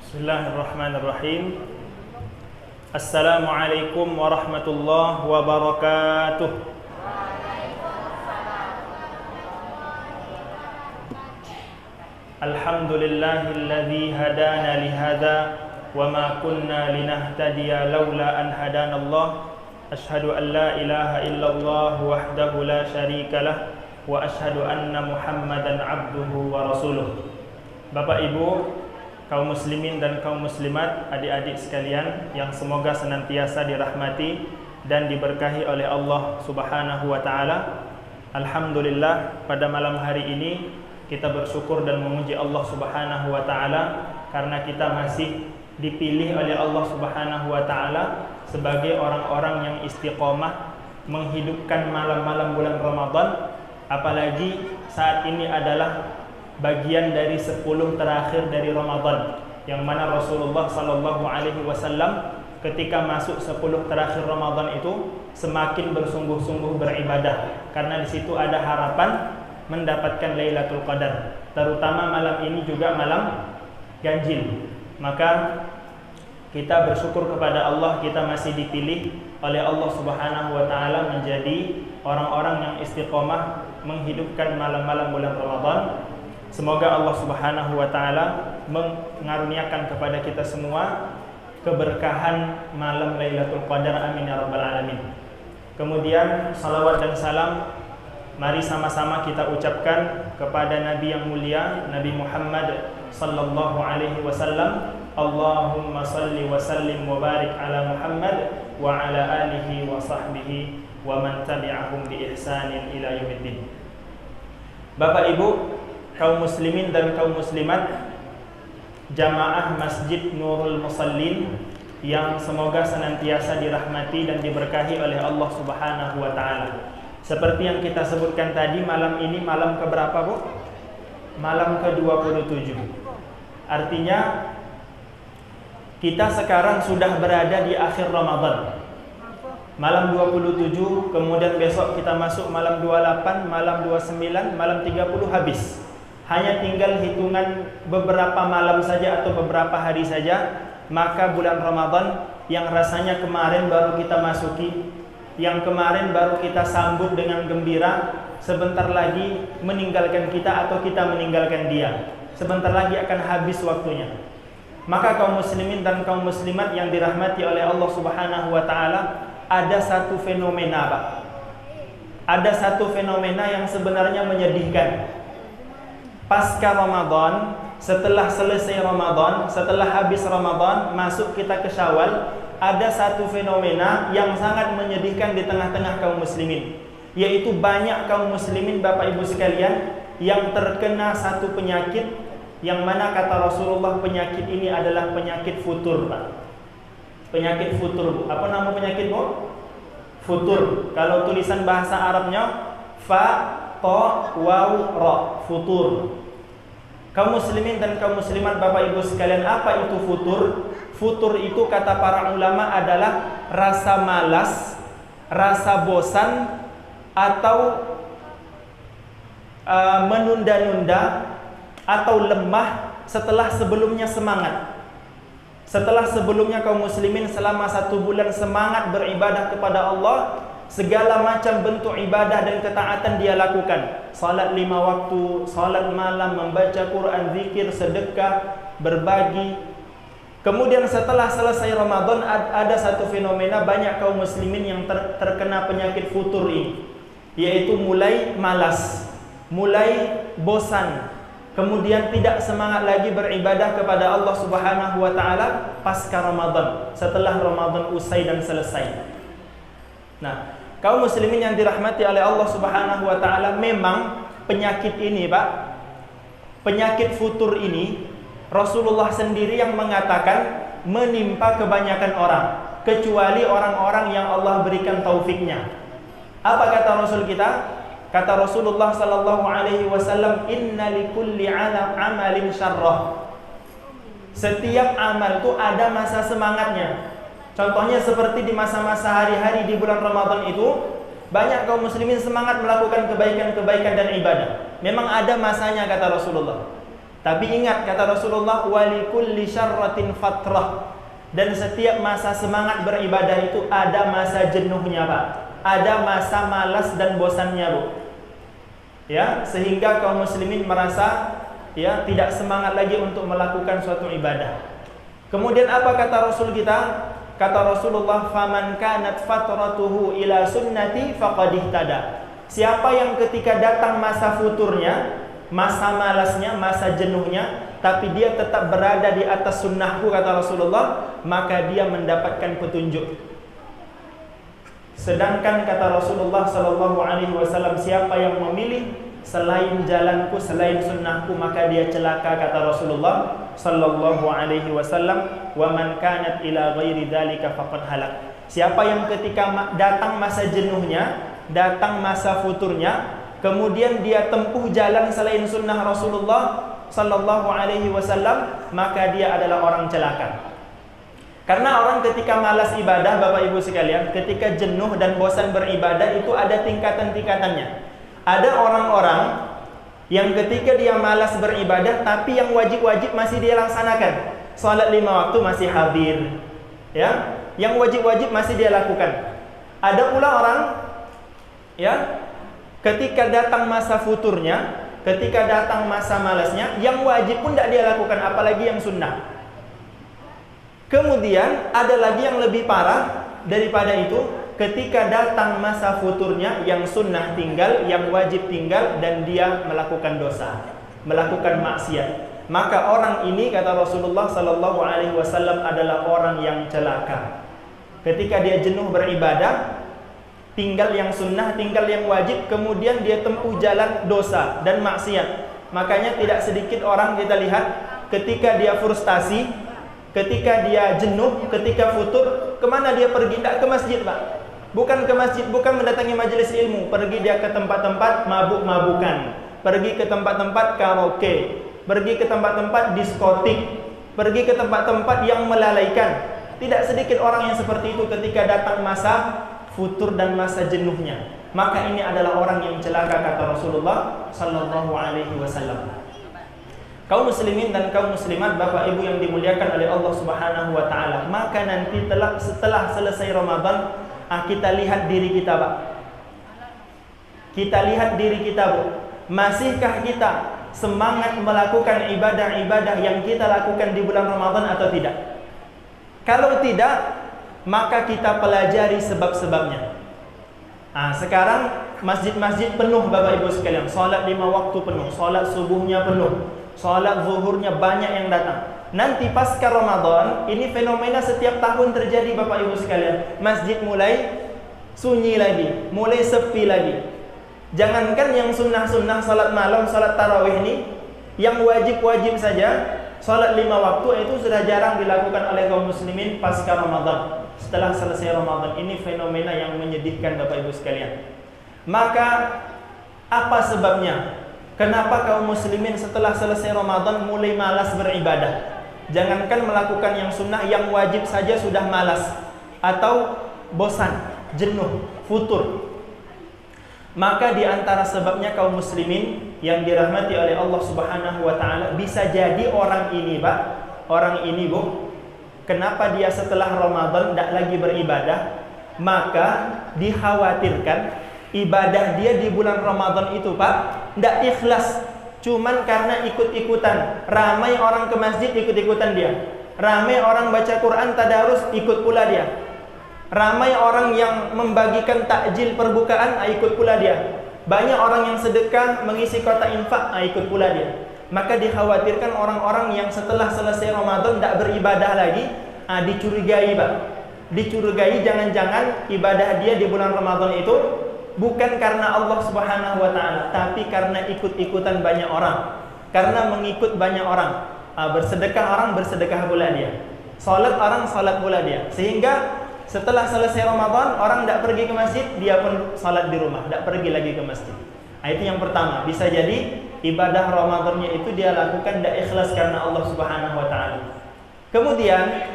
Bismillahirrahmanirrahim. Assalamualaikum warahmatullahi wabarakatuh. Alhamdulillahilladzi hadana lihadza wa ma kunna linahtadiya laula an hadanallah. Asyhadu an la ilaha illallah wahdahu la syarikalah wa asyhadu anna Muhammadan abduhu wa rasuluh. Bapak Ibu, kaum muslimin dan kaum muslimat, adik-adik sekalian yang semoga senantiasa dirahmati dan diberkahi oleh Allah Subhanahu wa taala. Alhamdulillah, pada malam hari ini kita bersyukur dan memuji Allah Subhanahu wa taala karena kita masih dipilih oleh Allah Subhanahu wa taala sebagai orang-orang yang istiqomah menghidupkan malam-malam bulan Ramadan, apalagi saat ini adalah bagian dari 10 terakhir dari Ramadan, yang mana Rasulullah sallallahu alaihi wasallam ketika masuk 10 terakhir Ramadan itu semakin bersungguh-sungguh beribadah karena di situ ada harapan mendapatkan Lailatul Qadar, terutama malam ini juga malam ganjil. Maka kita bersyukur kepada Allah, kita masih dipilih oleh Allah Subhanahu wa taala menjadi orang-orang yang istiqomah menghidupkan malam-malam bulan Ramadan. Semoga Allah Subhanahu wa taala mengaruniakan kepada kita semua keberkahan malam Lailatul Qadar, amin ya rabbal alamin. Kemudian salawat dan salam mari sama-sama kita ucapkan kepada Nabi yang mulia, Nabi Muhammad sallallahu alaihi wasallam. Allahumma salli wa sallim wa barik ala Muhammad wa ala alihi wa sahbihi wa man tabi'ahum bi ihsanin ila yaumiddin. Bapak Ibu, kaum muslimin dan kaum muslimat, jamaah Masjid Nurul Musallin yang semoga senantiasa dirahmati dan diberkahi oleh Allah Subhanahu wa taala. Seperti yang kita sebutkan tadi, malam ini malam keberapa, Bu? Malam ke-27. Artinya kita sekarang sudah berada di akhir Ramadan. Malam 27, kemudian besok kita masuk malam 28, malam 29, malam 30 habis. Hanya tinggal hitungan beberapa malam saja atau beberapa hari saja, maka bulan Ramadan yang rasanya kemarin baru kita masuki, yang kemarin baru kita sambut dengan gembira, sebentar lagi meninggalkan kita atau kita meninggalkan dia. Sebentar lagi akan habis waktunya. Maka kaum muslimin dan kaum muslimat yang dirahmati oleh Allah Subhanahu wa taala, ada satu fenomena, Pak. Ada satu fenomena yang sebenarnya menyedihkan. Pasca Ramadan, setelah selesai Ramadan, setelah habis Ramadan, masuk kita ke Syawal, ada satu fenomena yang sangat menyedihkan di tengah-tengah kaum muslimin, yaitu banyak kaum muslimin, Bapak Ibu sekalian, yang terkena satu penyakit yang mana kata Rasulullah penyakit ini adalah penyakit futur, Pak. Penyakit futur, Bu. Apa nama penyakit, Bu? Futur. Kalau tulisan bahasa Arabnya fa ta waw ra, futur. Kaum muslimin dan kaum muslimat, Bapak Ibu sekalian, apa itu futur? Futur itu kata para ulama adalah rasa malas, rasa bosan, atau menunda-nunda atau lemah setelah sebelumnya semangat. Setelah sebelumnya kaum muslimin selama 1 bulan semangat beribadah kepada Allah, segala macam bentuk ibadah dan ketaatan dia lakukan. Salat 5 waktu, salat malam, membaca Quran, zikir, sedekah, berbagi. Kemudian setelah selesai Ramadan ada satu fenomena, banyak kaum muslimin yang terkena penyakit futur ini, yaitu mulai malas, mulai bosan, kemudian tidak semangat lagi beribadah kepada Allah Subhanahu wa taala pasca Ramadan, setelah Ramadan usai dan selesai. Nah, kaum muslimin yang dirahmati oleh Allah Subhanahu wa taala, memang penyakit ini, Pak, penyakit futur ini Rasulullah sendiri yang mengatakan menimpa kebanyakan orang, kecuali orang-orang yang Allah berikan taufiknya. Apa kata Rasul kita? Kata Rasulullah sallallahu alaihi wasallam, "Inna likulli amalin syarrah." Setiap amal itu ada masa semangatnya. Contohnya seperti di masa-masa hari-hari di bulan Ramadan itu, banyak kaum muslimin semangat melakukan kebaikan-kebaikan dan ibadah. Memang ada masanya kata Rasulullah. Tapi ingat kata Rasulullah, walikulli syarratin fatrah. Dan setiap masa semangat beribadah itu ada masa jenuhnya, Pak. Ada masa malas dan bosannya, Bu. Ya, sehingga kaum muslimin merasa ya tidak semangat lagi untuk melakukan suatu ibadah. Kemudian apa kata Rasul kita? Kata Rasulullah, faman kanat fatratuhu ila sunnati faqad ihtada. Siapa yang ketika datang masa futurnya, masa malasnya, masa jenuhnya, tapi dia tetap berada di atas sunnahku, kata Rasulullah, maka dia mendapatkan petunjuk. Sedangkan kata Rasulullah sallallahu alaihi wasallam, siapa yang memilih selain jalanku, selain sunnahku, maka dia celaka, kata Rasulullah sallallahu alaihi wasallam, wa man kanat ila ghairi dzalika faqad halak. Siapa yang ketika datang masa jenuhnya, datang masa futurnya, kemudian dia tempuh jalan selain sunnah Rasulullah sallallahu alaihi wasallam, maka dia adalah orang celaka. Karena orang ketika malas ibadah, Bapak Ibu sekalian, ketika jenuh dan bosan beribadah itu ada tingkatan-tingkatannya. Ada orang-orang yang ketika dia malas beribadah, tapi yang wajib-wajib masih dia laksanakan. Salat 5 waktu masih hadir, ya, yang wajib-wajib masih dia lakukan. Ada pula orang, ya, ketika datang masa futurnya, ketika datang masa malasnya, yang wajib pun tidak dia lakukan, apalagi yang sunnah. Kemudian ada lagi yang lebih parah daripada itu, ketika datang masa futurnya, yang sunnah tinggal, yang wajib tinggal, dan dia melakukan dosa, melakukan maksiat. Maka orang ini, kata Rasulullah sallallahu alaihi wasallam, adalah orang yang celaka. Ketika dia jenuh beribadah, tinggal yang sunnah, tinggal yang wajib, kemudian dia tempuh jalan dosa dan maksiat. Makanya tidak sedikit orang kita lihat ketika dia frustasi, ketika dia jenuh, ketika futur, kemana dia pergi? Tidak ke masjid, Pak. Bukan ke masjid, bukan mendatangi majelis ilmu. Pergi dia ke tempat-tempat mabuk-mabukan, pergi ke tempat-tempat karaoke, pergi ke tempat-tempat diskotik, pergi ke tempat-tempat yang melalaikan. Tidak sedikit orang yang seperti itu ketika datang masa futur dan masa jenuhnya. Maka ini adalah orang yang celaka, kata Rasulullah sallallahu alaihi wasallam. Kaum muslimin dan kaum muslimat, Bapak Ibu yang dimuliakan oleh Allah Subhanahu wa taala, maka nanti setelah selesai Ramadan, kita lihat diri kita, Pak. Kita lihat diri kita, Bu. Masihkah kita semangat melakukan ibadah-ibadah yang kita lakukan di bulan Ramadan atau tidak? Kalau tidak, maka kita pelajari sebab-sebabnya. Sekarang masjid-masjid penuh, Bapak Ibu sekalian. Salat 5 waktu penuh, salat subuhnya penuh, salat zuhurnya banyak yang datang. Nanti pasca Ramadan, ini fenomena setiap tahun terjadi, Bapak Ibu sekalian. Masjid mulai sunyi lagi, mulai sepi lagi. Jangankan yang sunnah-sunnah, salat malam, salat tarawih ini, yang wajib-wajib saja, salat 5 waktu itu sudah jarang dilakukan oleh kaum muslimin pasca Ramadan. Setelah selesai Ramadan, ini fenomena yang menyedihkan, Bapak Ibu sekalian. Maka apa sebabnya? Kenapa kaum muslimin setelah selesai Ramadan mulai malas beribadah? Jangankan melakukan yang sunnah, yang wajib saja sudah malas atau bosan, jenuh, futur. Maka di antara sebabnya kaum muslimin yang dirahmati oleh Allah Subhanahu wa taala, bisa jadi orang ini, Pak, orang ini, Bu, kenapa dia setelah Ramadan tidak lagi beribadah? Maka dikhawatirkan ibadah dia di bulan Ramadan itu, Pak, tidak ikhlas. Cuman karena ikut-ikutan. Ramai orang ke masjid, ikut-ikutan dia. Ramai orang baca Quran, tadarus, ikut pula dia. Ramai orang yang membagikan takjil perbukaan, ikut pula dia. Banyak orang yang sedekah, mengisi kotak infak, ikut pula dia. Maka dikhawatirkan orang-orang yang setelah selesai Ramadan tidak beribadah lagi, dicurigai, Pak. Dicurigai jangan-jangan ibadah dia di bulan Ramadan itu bukan karena Allah Subhanahu wa taala, tapi karena ikut-ikutan banyak orang. Karena mengikut banyak orang. Bersedekah orang, bersedekah pula dia. Salat orang, salat pula dia. Sehingga setelah selesai Ramadan, orang tidak pergi ke masjid, dia pun salat di rumah, tidak pergi lagi ke masjid. Itu yang pertama. Bisa jadi ibadah Ramadannya itu dia lakukan tidak ikhlas karena Allah Subhanahu wa taala. Kemudian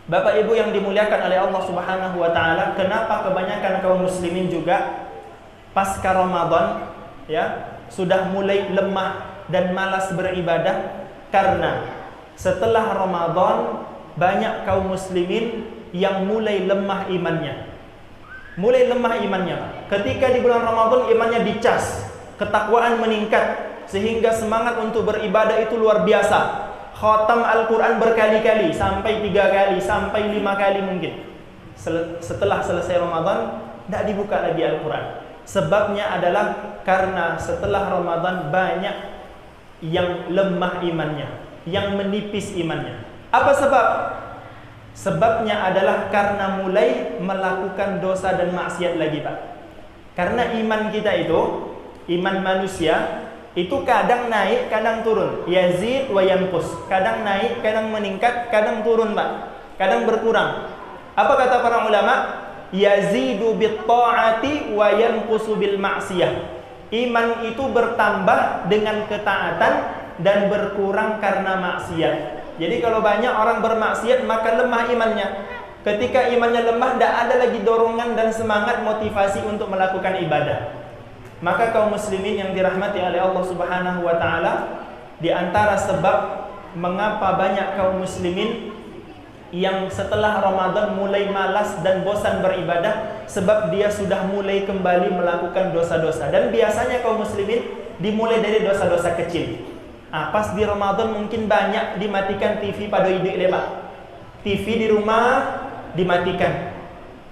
Bapak Ibu yang dimuliakan oleh Allah Subhanahu wa taala, kenapa kebanyakan kaum muslimin juga pasca Ramadan ya sudah mulai lemah, dan malas beribadah? Karena setelah Ramadan banyak kaum muslimin yang mulai lemah imannya. Mulai lemah imannya. Ketika di bulan Ramadan imannya dicas, ketakwaan meningkat, sehingga semangat untuk beribadah itu luar biasa. Khatam Al-Quran berkali-kali, sampai 3 kali, sampai 5 kali mungkin. Setelah selesai Ramadan, tidak dibuka lagi Al-Quran. Sebabnya adalah karena setelah Ramadan banyak yang lemah imannya, yang menipis imannya. Apa sebab? Sebabnya adalah karena mulai melakukan dosa dan maksiat lagi, Pak. Karena iman kita itu, iman manusia itu kadang naik, kadang turun. Yazid wa yanqus. Kadang naik, kadang meningkat, kadang turun, Pak. Kadang berkurang. Apa kata para ulama? Yazidu bit ta'ati wa yanqusu bil ma'siyah. Iman itu bertambah dengan ketaatan dan berkurang karena maksiat. Jadi kalau banyak orang bermaksiat maka lemah imannya. Ketika imannya lemah, tidak ada lagi dorongan dan semangat motivasi untuk melakukan ibadah. Maka kaum muslimin yang dirahmati oleh Allah Subhanahu wa taala, di antara sebab mengapa banyak kaum muslimin yang setelah Ramadan mulai malas dan bosan beribadah, sebab dia sudah mulai kembali melakukan dosa-dosa. Dan biasanya kaum muslimin dimulai dari dosa-dosa kecil. Pas di Ramadan mungkin banyak dimatikan TV pada ide lebar. TV di rumah dimatikan.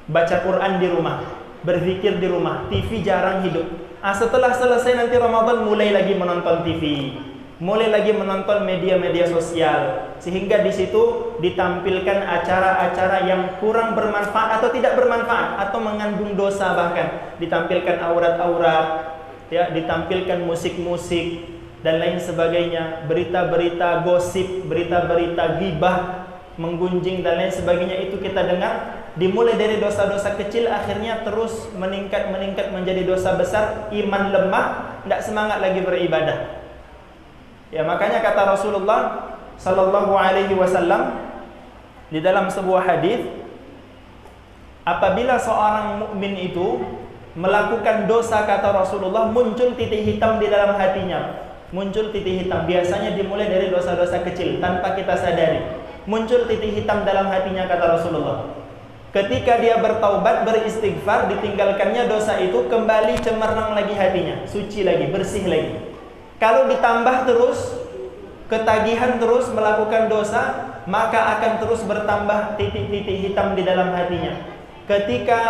Baca Quran di rumah, berzikir di rumah, TV jarang hidup. Setelah selesai nanti Ramadan mulai lagi menonton TV, mulai lagi menonton media-media sosial, sehingga di situ ditampilkan acara-acara yang kurang bermanfaat atau tidak bermanfaat atau mengandung dosa, bahkan ditampilkan aurat-aurat, ya, ditampilkan musik-musik dan lain sebagainya, berita-berita gosip, berita-berita ghibah, menggunjing dan lain sebagainya, itu kita dengar. Dimulai dari dosa-dosa kecil, akhirnya terus meningkat menjadi dosa besar. Iman lemah, tidak semangat lagi beribadah. Ya, makanya kata Rasulullah sallallahu alaihi wasallam di dalam sebuah hadis, apabila seorang mukmin itu melakukan dosa, kata Rasulullah, muncul titik hitam di dalam hatinya. Muncul titik hitam, biasanya dimulai dari dosa-dosa kecil tanpa kita sadari. Muncul titik hitam dalam hatinya, kata Rasulullah. Ketika dia bertaubat, beristighfar, ditinggalkannya dosa itu, kembali cemerlang lagi hatinya, suci lagi, bersih lagi. Kalau ditambah terus, ketagihan terus melakukan dosa, maka akan terus bertambah titik-titik hitam di dalam hatinya. Ketika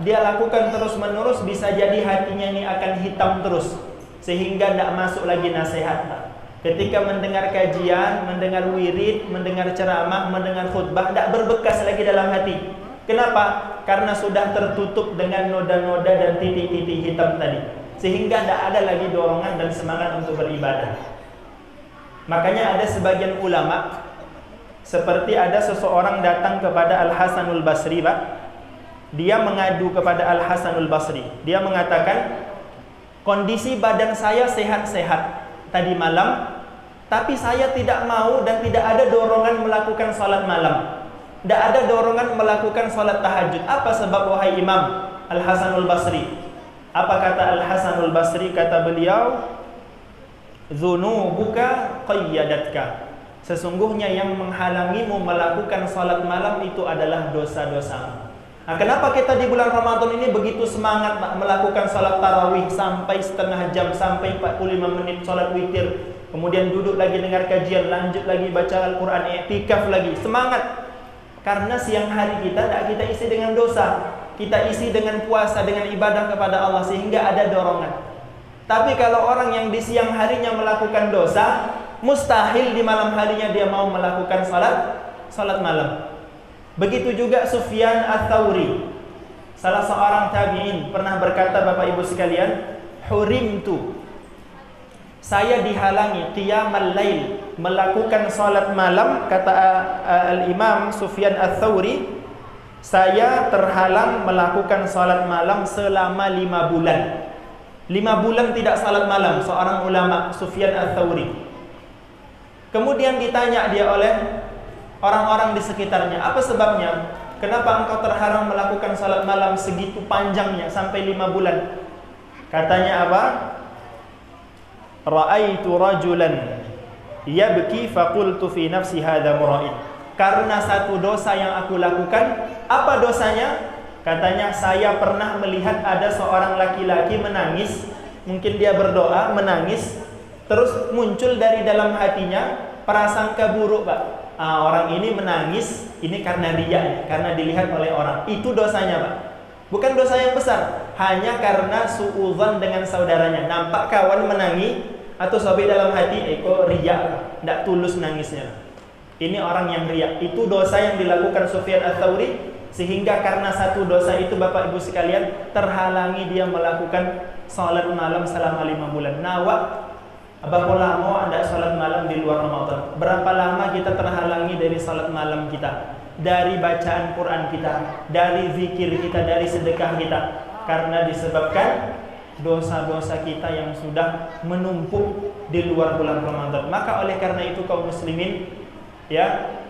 dia lakukan terus-menerus, bisa jadi hatinya ini akan hitam terus, sehingga tidak masuk lagi nasihat. Ketika mendengar kajian, mendengar wirid, mendengar ceramah, mendengar khutbah, tidak berbekas lagi dalam hati. Kenapa? Karena sudah tertutup dengan noda-noda dan titik-titik hitam tadi, sehingga tidak ada lagi dorongan dan semangat untuk beribadah. Makanya ada sebagian ulama, seperti ada seseorang datang kepada Al-Hasanul Basri, Pak. Dia mengadu kepada Al-Hasanul Basri. Dia mengatakan, kondisi badan saya sehat-sehat tadi malam, tapi saya tidak mau dan tidak ada dorongan melakukan salat malam. Tidak ada dorongan melakukan salat tahajud. Apa sebab, wahai Imam Al-Hasanul Basri? Apa kata Al-Hasanul Basri? Kata beliau, dzunubuka qayyadatka. Sesungguhnya yang menghalangimu melakukan salat malam itu adalah dosa-dosa. Nah, kenapa kita di bulan Ramadan ini begitu semangat melakukan salat tarawih sampai setengah jam, sampai 45 menit salat witir, kemudian duduk lagi dengar kajian, lanjut lagi baca Al-Quran, i'tikaf lagi, semangat. Karena siang hari kita tidak kita isi dengan dosa, kita isi dengan puasa, dengan ibadah kepada Allah, sehingga ada dorongan. Tapi kalau orang yang di siang harinya melakukan dosa, mustahil di malam harinya dia mau melakukan salat malam. Begitu juga Sufyan Ats-Tsauri, salah seorang tabi'in, pernah berkata, Bapak Ibu sekalian, hurimtu, saya dihalangi qiyamal lail, melakukan salat malam. Kata Al-Imam Sufyan Ats-Tsauri, saya terhalang melakukan salat malam selama 5 bulan. 5 bulan tidak salat malam, seorang ulama, Sufyan Ats-Tsauri. Kemudian ditanya dia oleh orang-orang di sekitarnya, apa sebabnya? Kenapa engkau terhalang melakukan salat malam segitu panjangnya sampai 5 bulan? Katanya apa? ra'aitu rajulan yabki faqultu fi nafsi hadza mura'in. Karena satu dosa yang aku lakukan. Apa dosanya? Katanya, saya pernah melihat ada seorang laki-laki menangis. Mungkin dia berdoa, menangis. Terus muncul dari dalam hatinya prasangka buruk, Pak. Orang ini menangis, ini karena riya, karena dilihat oleh orang. Itu dosanya, Pak. Bukan dosa yang besar, hanya karena suudzon dengan saudaranya. Nampak kawan menangis, atau sampai dalam hati, kok riya, tidak tulus nangisnya. Ini orang yang riya. Itu dosa yang dilakukan Sufyan Ats-Tsauri. Sehingga karena satu dosa itu, Bapak Ibu sekalian, terhalangi dia melakukan salat malam selama 5 bulan. Nawak, berapa lama Anda salat malam di luar Ramadan? Berapa lama kita terhalangi dari salat malam kita, dari bacaan Quran kita, dari zikir kita, dari sedekah kita? Karena disebabkan dosa-dosa kita yang sudah menumpuk di luar bulan Ramadan. Maka oleh karena itu kaum muslimin, ya,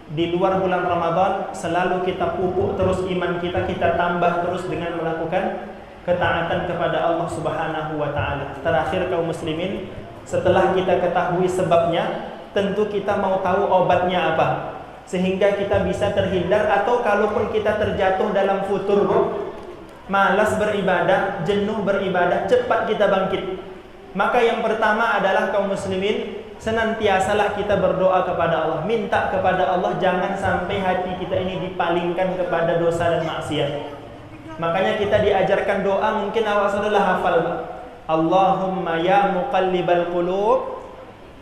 di luar bulan Ramadan selalu kita pupuk terus iman kita, kita tambah terus dengan melakukan ketaatan kepada Allah Subhanahu wa taala. Terakhir kaum muslimin, setelah kita ketahui sebabnya, tentu kita mau tahu obatnya apa, sehingga kita bisa terhindar. Atau kalaupun kita terjatuh dalam futur, malas beribadah, jenuh beribadah, cepat kita bangkit. Maka yang pertama adalah kaum muslimin, senantiasalah kita berdoa kepada Allah, minta kepada Allah jangan sampai hati kita ini dipalingkan kepada dosa dan maksiat. Makanya kita diajarkan doa, mungkin awak sudah hafal, Allahumma ya muqallibal qulub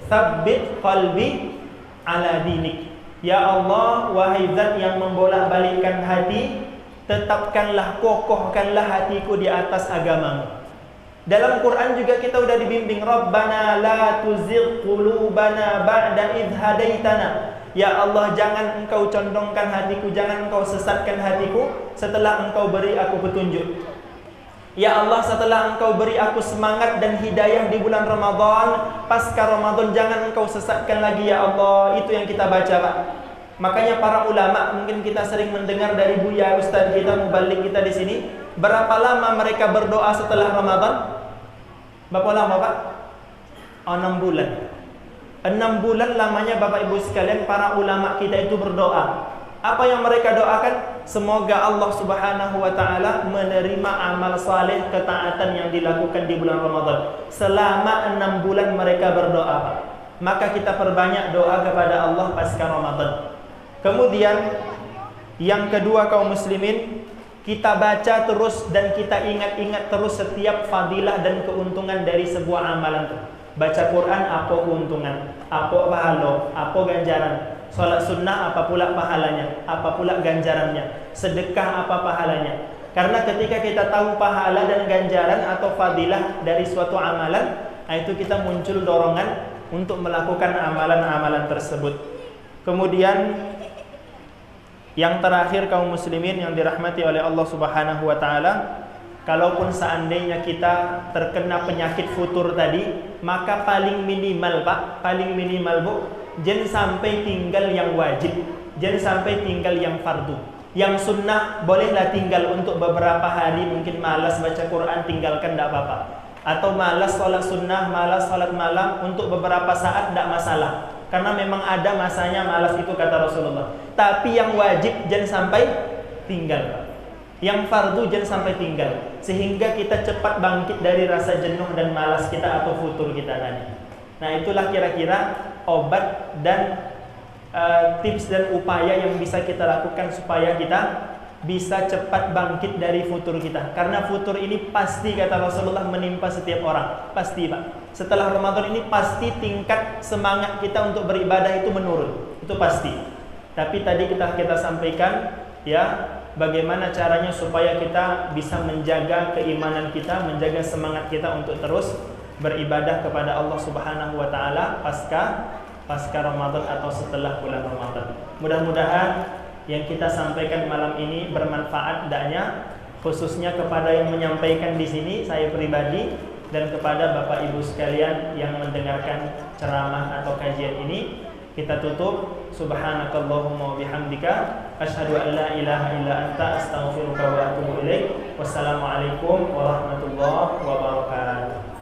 tsabbit qalbi ala dinik. Ya Allah, wahai zat yang membolak-balikkan hati, tetapkanlah, kokohkanlah hatiku di atas agamamu. Dalam Quran juga kita sudah dibimbing, Rabbana la tuzigh qulubana ba'da idh hadaitana. Ya Allah, jangan engkau condongkan hatiku, jangan engkau sesatkan hatiku setelah engkau beri aku petunjuk. Ya Allah, setelah engkau beri aku semangat dan hidayah di bulan Ramadan, pasca Ramadan jangan engkau sesatkan lagi ya Allah. Itu yang kita baca, Pak. Makanya para ulama, mungkin kita sering mendengar dari Buya Ustaz kita, mubalik kita di sini, berapa lama mereka berdoa setelah Ramadan? Berapa lama, Pak? 6 bulan. 6 bulan lamanya Bapak Ibu sekalian para ulama kita itu berdoa. Apa yang mereka doakan? Semoga Allah Subhanahu wa taala menerima amal saleh, ketaatan yang dilakukan di bulan Ramadan. Selama 6 bulan mereka berdoa, Pak. Maka kita perbanyak doa kepada Allah pasca Ramadan. Kemudian yang kedua kaum muslimin, kita baca terus dan kita ingat-ingat terus setiap fadilah dan keuntungan dari sebuah amalan. Baca Quran apa keuntungan, apa pahala, apa ganjaran. Salat sunnah apa pula pahalanya, apa pula ganjarannya. Sedekah apa pahalanya. Karena ketika kita tahu pahala dan ganjaran atau fadilah dari suatu amalan, itu kita muncul dorongan untuk melakukan amalan-amalan tersebut. Kemudian yang terakhir kaum muslimin yang dirahmati oleh Allah Subhanahu wa taala, kalaupun seandainya kita terkena penyakit futur tadi, maka paling minimal, Pak, paling minimal, Bu, jangan sampai tinggal yang wajib, jangan sampai tinggal yang fardu. Yang sunnah bolehlah tinggal untuk beberapa hari, mungkin malas baca Quran, tinggalkan, tidak apa-apa. Atau malas sholat sunnah, malas sholat malam, untuk beberapa saat tidak masalah. Karena memang ada masanya malas itu, kata Rasulullah. Tapi yang wajib jangan sampai tinggal, Pak. Yang fardu jangan sampai tinggal, sehingga kita cepat bangkit dari rasa jenuh dan malas kita atau futur kita tadi. Nah, itulah kira-kira obat dan tips dan upaya yang bisa kita lakukan supaya kita bisa cepat bangkit dari futur kita. Karena futur ini pasti, kata Rasulullah, menimpa setiap orang. Pasti, Pak. Setelah Ramadan ini pasti tingkat semangat kita untuk beribadah itu menurun. Itu pasti. Tapi tadi kita sampaikan, ya, bagaimana caranya supaya kita bisa menjaga keimanan kita, menjaga semangat kita untuk terus beribadah kepada Allah Subhanahu wa taala pasca Ramadan atau setelah bulan Ramadan. Mudah-mudahan yang kita sampaikan malam ini bermanfaat hendaknya, khususnya kepada yang menyampaikan di sini, saya pribadi, dan kepada Bapak Ibu sekalian yang mendengarkan ceramah atau kajian ini. Kita tutup, subhanakallahumma wa bihamdika asyhadu an la ilaha illa anta astaghfiruka wa atubu ilaik. Wassalamualaikum warahmatullahi wabarakatuh.